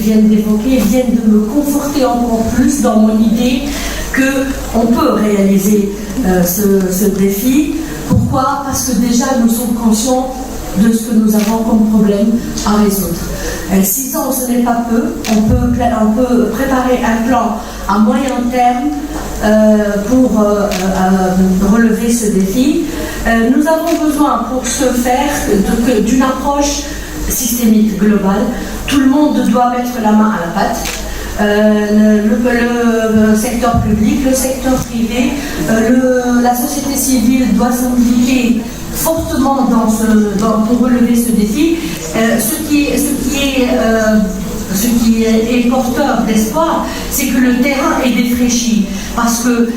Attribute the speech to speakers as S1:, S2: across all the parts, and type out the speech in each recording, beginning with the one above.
S1: viennent d'évoquer viennent de me conforter encore plus dans mon idée qu'on peut réaliser ce défi. Pourquoi? Parce que déjà nous sommes conscients de ce que nous avons comme problème à résoudre. 6 ans, ce n'est pas peu. On peut préparer un plan à moyen terme pour relever ce défi. Nous avons besoin pour ce faire d'une approche systémique globale. Tout le monde doit mettre la main à la pâte. Le secteur public, le secteur privé, la société civile doit s'impliquer fortement pour relever ce défi. Ce qui est porteur d'espoir, c'est que le terrain est défraîchi, parce que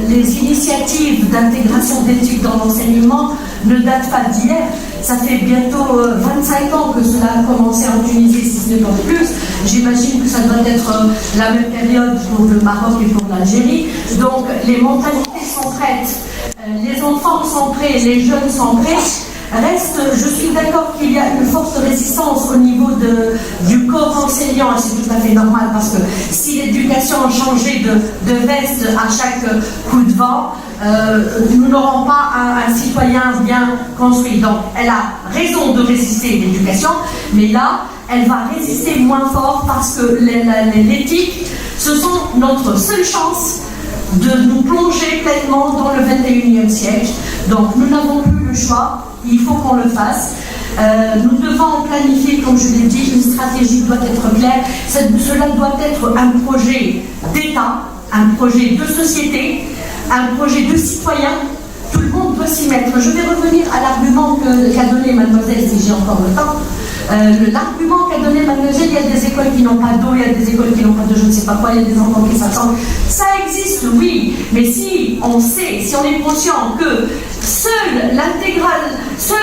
S1: les initiatives d'intégration d'éthique dans l'enseignement ne datent pas d'hier. Ça fait bientôt 25 ans que cela a commencé en Tunisie, si ce n'est pas plus. J'imagine que ça doit être la même période pour le Maroc et pour l'Algérie. Donc les mentalités sont prêtes, les enfants sont prêts, les jeunes sont prêts. Reste, je suis d'accord qu'il y a une forte résistance au niveau du corps enseignant, et c'est tout à fait normal, parce que si l'éducation a changé de veste à chaque coup de vent, nous n'aurons pas un citoyen bien construit. Donc elle a raison de résister l'éducation, mais là, elle va résister moins fort, parce que l'éthique, ce sont notre seule chance de nous plonger pleinement dans le 21e siècle. Donc nous n'avons plus le choix. Il faut qu'on le fasse. Nous devons planifier, comme je l'ai dit, une stratégie doit être claire. Cela doit être un projet d'État, un projet de société, un projet de citoyen. Tout le monde doit s'y mettre. Je vais revenir à l'argument qu'a donné mademoiselle, si j'ai encore le temps. L'argument qu'a donné mademoiselle, il y a des écoles qui n'ont pas d'eau, il y a des écoles qui n'ont pas de je ne sais pas quoi, il y a des enfants qui s'attendent. Ça existe, oui, mais si on sait, si on est conscient que seule l'intégration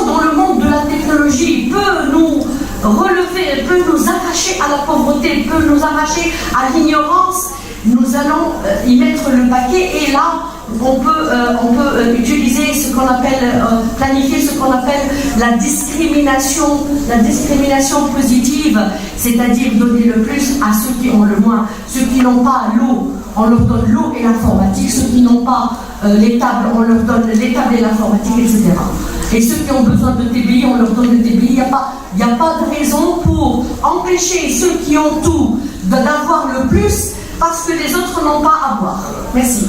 S1: dans le monde de la technologie peut nous relever, peut nous arracher à la pauvreté, peut nous arracher à l'ignorance, nous allons y mettre le paquet, et là, on peut utiliser ce qu'on appelle, planifier ce qu'on appelle la discrimination positive, c'est-à-dire donner le plus à ceux qui ont le moins. Ceux qui n'ont pas l'eau, on leur donne l'eau et l'informatique. Ceux qui n'ont pas les tables, on leur donne les tables et l'informatique, etc. Et ceux qui ont besoin de TBI, on leur donne le TBI. Il n'y a pas de raison pour empêcher ceux qui ont tout d'avoir le plus, parce que les autres n'ont pas à boire. Merci.